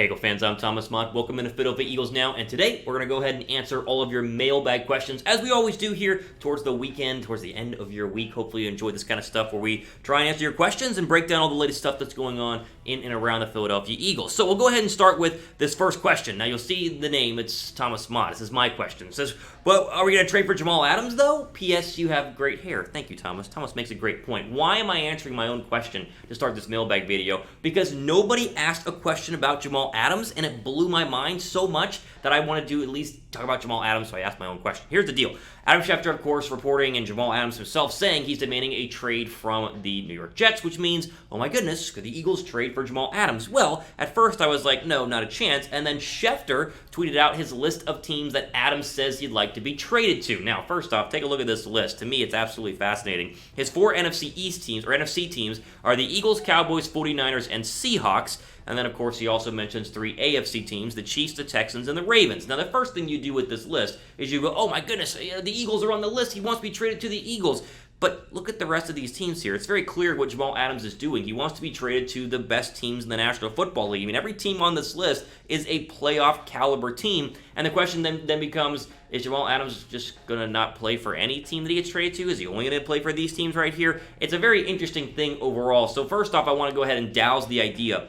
Hey Eagle fans, I'm Thomas Mott. Welcome into Philadelphia Eagles Now, and today we're going to go ahead and answer all of your mailbag questions, as we always do here towards the weekend, towards the end of your week. Hopefully you enjoy this kind of stuff where we try and answer your questions and break down all the latest stuff that's going on in and around the Philadelphia Eagles. So we'll go ahead and start with this first question. Now you'll see the name, it's Thomas Mott. This is my question. It says, well, are we going to trade for Jamal Adams though? P.S. You have great hair. Thank you, Thomas. Thomas makes a great point. Why am I answering my own question to start this mailbag video? Because nobody asked a question about Jamal Adams, and it blew my mind so much that I want to do at least talk about Jamal Adams, so I asked my own question. Here's the deal. Adam Schefter, of course, reporting, and Jamal Adams himself saying he's demanding a trade from the New York Jets, which means, oh my goodness, could the Eagles trade for Jamal Adams? Well, at first I was like, no, not a chance, and then Schefter tweeted out his list of teams that Adams says he'd like to be traded to. Now, first off, take a look at this list. To me, it's absolutely fascinating. His four NFC East teams, or NFC teams, are the Eagles, Cowboys, 49ers, and Seahawks. And then, of course, he also mentions three AFC teams, the Chiefs, the Texans, and the Ravens. Now, the first thing you do with this list is you go, oh my goodness, the Eagles are on the list. He wants to be traded to the Eagles. But look at the rest of these teams here. It's very clear what Jamal Adams is doing. He wants to be traded to the best teams in the National Football League. I mean, every team on this list is a playoff caliber team. And the question then becomes, is Jamal Adams just going to not play for any team that he gets traded to? Is he only going to play for these teams right here? It's a very interesting thing overall. So first off, I want to go ahead and douse the idea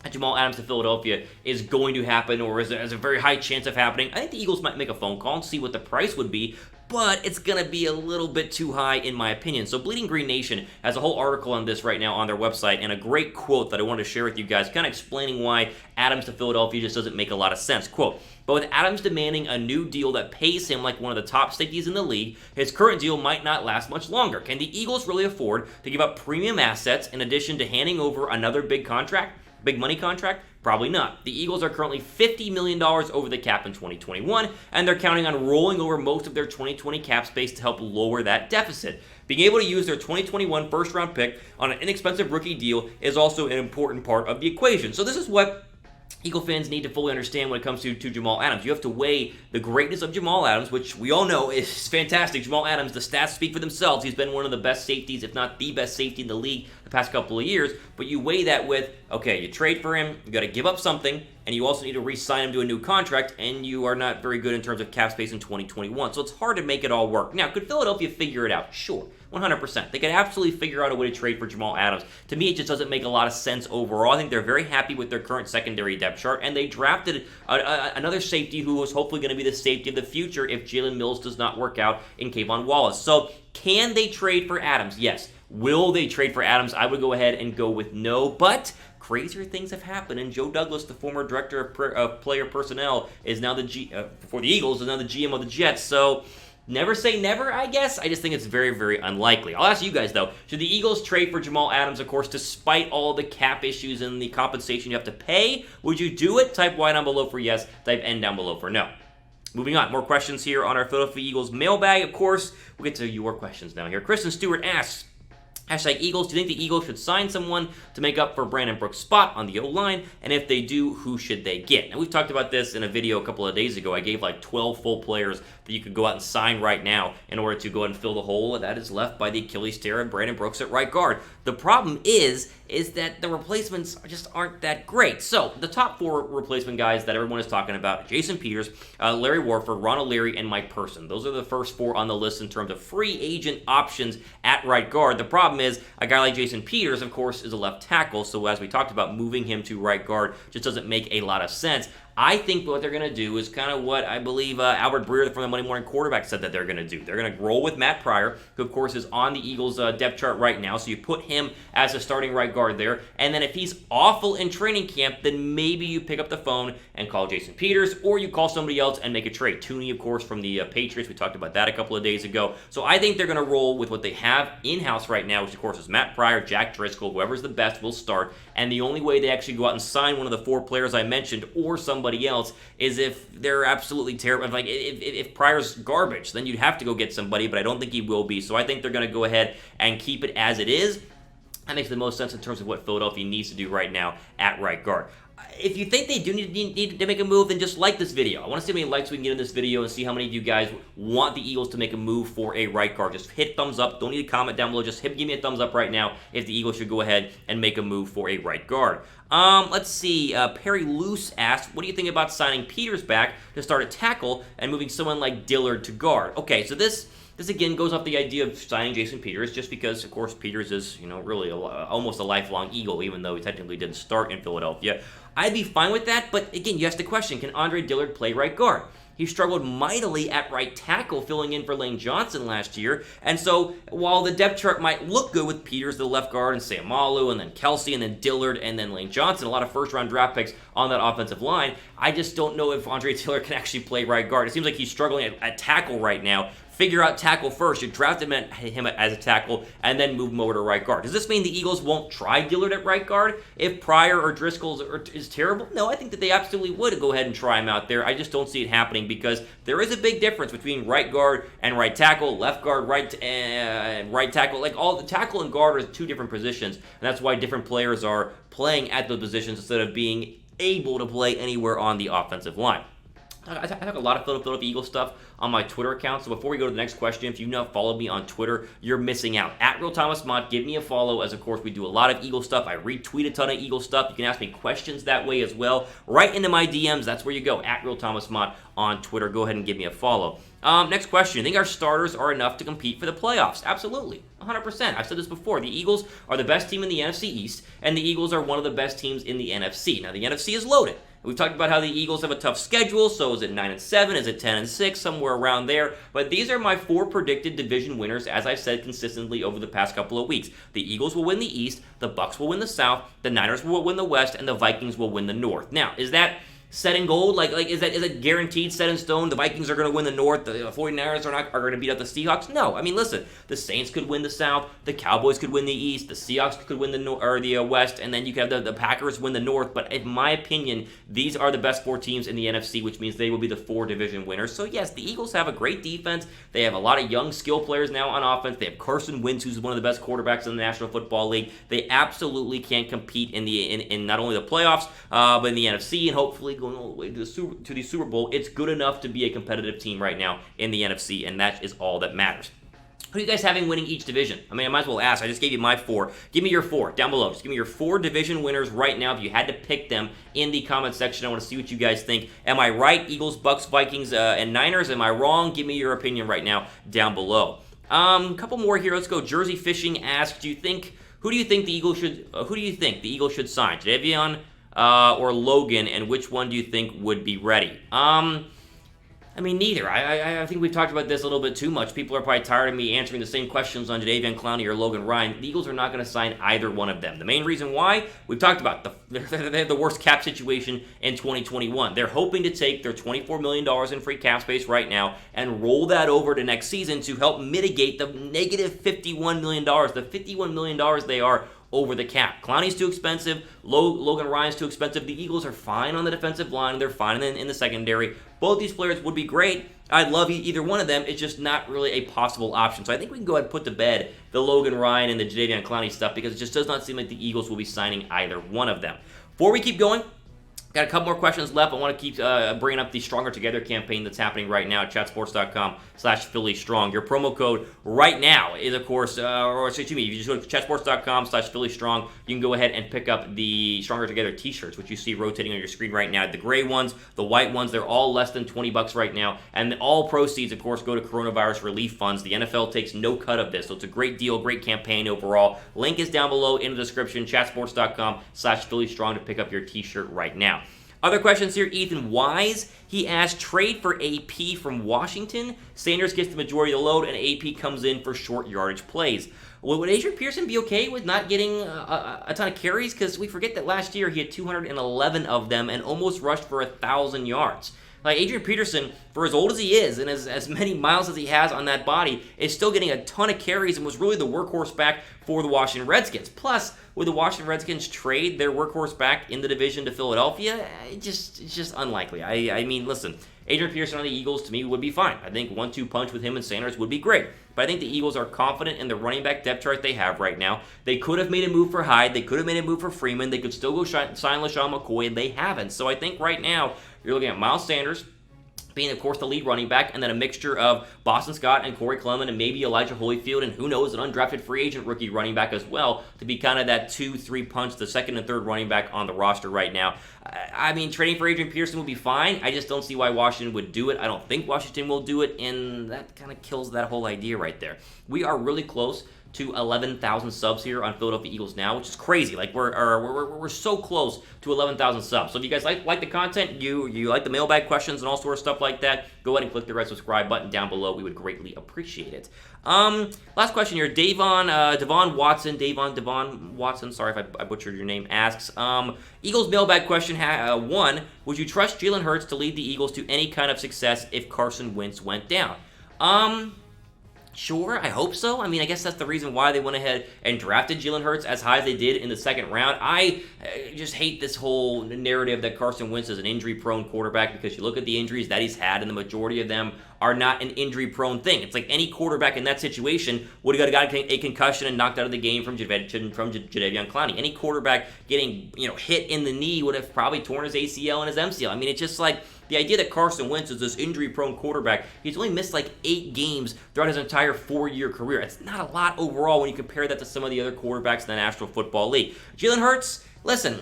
that Jamal Adams to Philadelphia is going to happen, or is a very high chance of happening. I think the Eagles might make a phone call and see what the price would be, but it's going to be a little bit too high in my opinion. So Bleeding Green Nation has a whole article on this right now on their website, and a great quote that I wanted to share with you guys, kind of explaining why Adams to Philadelphia just doesn't make a lot of sense. Quote, but with Adams demanding a new deal that pays him like one of the top safeties in the league, his current deal might not last much longer. Can the Eagles really afford to give up premium assets in addition to handing over another big money contract? Probably not. The Eagles are currently $50 million over the cap in 2021, and they're counting on rolling over most of their 2020 cap space to help lower that deficit. Being able to use their 2021 first-round pick on an inexpensive rookie deal is also an important part of the equation. So this is what Eagle fans need to fully understand when it comes to Jamal Adams. You have to weigh the greatness of Jamal Adams, which we all know is fantastic. Jamal Adams, the stats speak for themselves. He's been one of the best safeties, if not the best safety in the league the past couple of years. But you weigh that with, okay, you trade for him, you got to give up something, and you also need to re-sign him to a new contract, and you are not very good in terms of cap space in 2021. So it's hard to make it all work. Now, could Philadelphia figure it out? Sure. 100%. They could absolutely figure out a way to trade for Jamal Adams. To me, it just doesn't make a lot of sense overall. I think they're very happy with their current secondary depth chart, and they drafted another safety who was hopefully going to be the safety of the future if Jalen Mills does not work out in Kayvon Wallace. So, can they trade for Adams? Yes. Will they trade for Adams? I would go ahead and go with no, but crazier things have happened, and Joe Douglas, the former director of player personnel, is now for the Eagles, is now the GM of the Jets. So, never say never, I guess. I just think it's very, very unlikely. I'll ask you guys, though. Should the Eagles trade for Jamal Adams, of course, despite all the cap issues and the compensation you have to pay? Would you do it? Type Y down below for yes. Type N down below for no. Moving on, more questions here on our Philadelphia Eagles mailbag. Of course, we'll get to your questions now here. Kristen Stewart asks, #Eagles, do you think the Eagles should sign someone to make up for Brandon Brooks' spot on the O-line? And if they do, who should they get? Now, we've talked about this in a video a couple of days ago. I gave like 12 full players that you could go out and sign right now in order to go ahead and fill the hole that is left by the Achilles tear of Brandon Brooks at right guard. The problem is that the replacements just aren't that great. So, the top four replacement guys that everyone is talking about, Jason Peters, Larry Warford, Ron O'Leary, and Mike Person. Those are the first four on the list in terms of free agent options at right guard. The problem is a guy like Jason Peters, of course, is a left tackle, so as we talked about, moving him to right guard just doesn't make a lot of sense. I think what they're going to do is kind of what I believe Albert Breer from the Monday Morning Quarterback said that they're going to do. They're going to roll with Matt Pryor, who, of course, is on the Eagles' depth chart right now, so you put him as a starting right guard there, and then if he's awful in training camp, then maybe you pick up the phone and call Jason Peters, or you call somebody else and make a trade. Tooney, of course, from the Patriots. We talked about that a couple of days ago. So I think they're going to roll with what they have in-house right now, which, of course, is Matt Pryor, Jack Driscoll, whoever's the best will start, and the only way they actually go out and sign one of the four players I mentioned or somebody else is if they're absolutely terrible. Like, if Pryor's garbage, then you'd have to go get somebody, but I don't think he will be. So I think they're going to go ahead and keep it as it is. That makes the most sense in terms of what Philadelphia needs to do right now at right guard. if you think they do need to make a move, then just like this video. I want to see how many likes we can get in this video and see how many of you guys want the Eagles to make a move for a right guard. Just hit thumbs up. Don't need to comment down below. Just give me a thumbs up right now if the Eagles should go ahead and make a move for a right guard. Let's see. Perry Luce asked, what do you think about signing Peters back to start at tackle and moving someone like Dillard to guard? Okay, so this again goes off the idea of signing Jason Peters, just because, of course, Peters is, really almost a lifelong Eagle, even though he technically didn't start in Philadelphia. I'd be fine with that, but again, you asked the question, can Andre Dillard play right guard? He struggled mightily at right tackle, filling in for Lane Johnson last year, and so while the depth chart might look good with Peters, the left guard, and Samalu, and then Kelsey, and then Dillard, and then Lane Johnson, a lot of first-round draft picks on that offensive line, I just don't know if Andre Dillard can actually play right guard. It seems like he's struggling at tackle right now. Figure out tackle first. You draft him as a tackle and then move him over to right guard. Does this mean the Eagles won't try Dillard at right guard if Pryor or Driscoll is terrible? No, I think that they absolutely would go ahead and try him out there. I just don't see it happening because there is a big difference between right guard and right tackle, left guard, right tackle. Like all the tackle and guard are two different positions, and that's why different players are playing at those positions instead of being able to play anywhere on the offensive line. I talk a lot of Philadelphia Eagles stuff on my Twitter account, so before we go to the next question, if you've not followed me on Twitter, you're missing out. @RealThomasMott, give me a follow, as of course we do a lot of Eagle stuff. I retweet a ton of Eagle stuff. You can ask me questions that way as well. Right into my DMs, that's where you go, @RealThomasMott on Twitter. Go ahead and give me a follow. Next question. You think our starters are enough to compete for the playoffs? Absolutely. 100%. I've said this before. The Eagles are the best team in the NFC East, and the Eagles are one of the best teams in the NFC. Now, the NFC is loaded. We've talked about how the Eagles have a tough schedule, so is it 9-7, is it 10-6, somewhere around there. But these are my 4 predicted division winners, as I've said consistently over the past couple of weeks. The Eagles will win the East, the Bucs will win the South, the Niners will win the West, and the Vikings will win the North. Now, is that set in gold? Is that guaranteed, set in stone? The Vikings are going to win the North. The 49ers are going to beat out the Seahawks? No. I mean, listen, the Saints could win the South. The Cowboys could win the East. The Seahawks could win the West. And then you could have the Packers win the North. But in my opinion, these are the best 4 teams in the NFC, which means they will be the 4 division winners. So yes, the Eagles have a great defense. They have a lot of young skill players now on offense. They have Carson Wentz, who's one of the best quarterbacks in the National Football League. They absolutely can compete in not only the playoffs, but in the NFC, and hopefully going all the way to the Super Bowl. It's good enough to be a competitive team right now in the NFC, and that is all that matters. Who are you guys having winning each division? I mean, I might as well ask. I just gave you my 4. Give me your 4 down below. Just give me your 4 division winners right now. If you had to pick them in the comment section, I want to see what you guys think. Am I right? Eagles, Bucs, Vikings, and Niners. Am I wrong? Give me your opinion right now down below. Couple more here. Let's go. Jersey Fishing asks, who do you think the Eagles should sign? Jadeveon or Logan, and which one do you think would be ready? I mean, neither. I think we've talked about this a little bit too much. People are probably tired of me answering the same questions on Jadeveon, Clowney, or Logan Ryan. The Eagles are not going to sign either one of them. The main reason why, we've talked about, they have the worst cap situation in 2021. They're hoping to take their $24 million in free cap space right now and roll that over to next season to help mitigate the negative $51 million. The $51 million they are over the cap. Clowney's too expensive. Logan Ryan's too expensive. The Eagles are fine on the defensive line. They're fine in the secondary. Both these players would be great. I'd love either one of them. It's just not really a possible option. So I think we can go ahead and put to bed the Logan Ryan and the Jadeveon Clowney stuff because it just does not seem like the Eagles will be signing either one of them. Before we keep going, got a couple more questions left. I want to keep bringing up the Stronger Together campaign that's happening right now at chatsports.com/PhillyStrong. Your promo code right now is, of course, if you just go to chatsports.com/PhillyStrong, you can go ahead and pick up the Stronger Together t-shirts, which you see rotating on your screen right now. The gray ones, the white ones, they're all less than $20 right now. And all proceeds, of course, go to coronavirus relief funds. The NFL takes no cut of this, so it's a great deal, great campaign overall. Link is down below in the description, chatsports.com/PhillyStrong to pick up your t-shirt right now. Other questions here. Ethan Wise, he asked, trade for AP from Washington. Sanders gets the majority of the load, and AP comes in for short yardage plays. Well, would Adrian Peterson be okay with not getting a ton of carries? Because we forget that last year he had 211 of them and almost rushed for 1,000 yards. Like, Adrian Peterson, for as old as he is and as many miles as he has on that body, is still getting a ton of carries and was really the workhorse back for the Washington Redskins. Plus, would the Washington Redskins trade their workhorse back in the division to Philadelphia? It's just unlikely. I mean, listen, Adrian Peterson on the Eagles, to me, would be fine. I think 1-2 punch with him and Sanders would be great. But I think the Eagles are confident in the running back depth chart they have right now. They could have made a move for Hyde. They could have made a move for Freeman. They could still go sign LaShawn McCoy, and they haven't. So I think right now you're looking at Miles Sanders being, of course, the lead running back, and then a mixture of Boston Scott and Corey Clement and maybe Elijah Holyfield, and who knows, an undrafted free agent rookie running back as well, to be kind of that 2-3 punch, the second and third running back on the roster right now. I mean, trading for Adrian Peterson would be fine. I just don't see why Washington would do it. I don't think Washington will do it, and that kind of kills that whole idea right there. We are really close to 11,000 subs here on Philadelphia Eagles Now, which is crazy. Like, we're so close to 11,000 subs. So if you guys like the content, you like the mailbag questions and all sorts of stuff like that, go ahead and click the red subscribe button down below. We would greatly appreciate it. Last question here. Devon Watson, sorry if I butchered your name, asks, Eagles mailbag question 1, would you trust Jalen Hurts to lead the Eagles to any kind of success if Carson Wentz went down? Sure, I hope so. I mean, I guess that's the reason why they went ahead and drafted Jalen Hurts as high as they did in the second round. I just hate this whole narrative that Carson Wentz is an injury-prone quarterback, because you look at the injuries that he's had, and the majority of them are not an injury-prone thing. It's like any quarterback in that situation would have got a concussion and knocked out of the game from Jadeveon Clowney. Any quarterback getting hit in the knee would have probably torn his ACL and his MCL. I mean, it's just like the idea that Carson Wentz is this injury-prone quarterback. He's only missed like 8 games throughout his entire 4-year career. It's not a lot overall when you compare that to some of the other quarterbacks in the National Football League. Jalen Hurts, listen,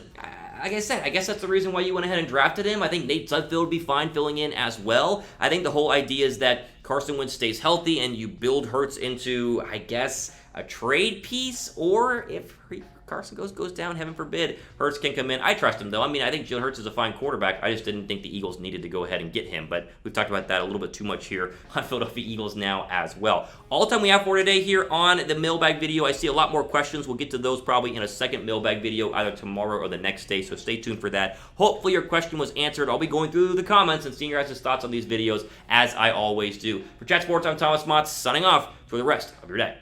like I said, I guess that's the reason why you went ahead and drafted him. I think Nate Sudfeld would be fine filling in as well. I think the whole idea is that Carson Wentz stays healthy and you build Hurts into, I guess, a trade piece, or if Carson goes down, heaven forbid, Hurts can come in. I trust him, though. I mean, I think Jalen Hurts is a fine quarterback. I just didn't think the Eagles needed to go ahead and get him, but we've talked about that a little bit too much here on Philadelphia Eagles Now as well. All the time we have for today here on the mailbag video. I see a lot more questions. We'll get to those probably in a second mailbag video, either tomorrow or the next day, so stay tuned for that. Hopefully your question was answered. I'll be going through the comments and seeing your guys' thoughts on these videos, as I always do. For Chat Sports, I'm Thomas Mott, signing off for the rest of your day.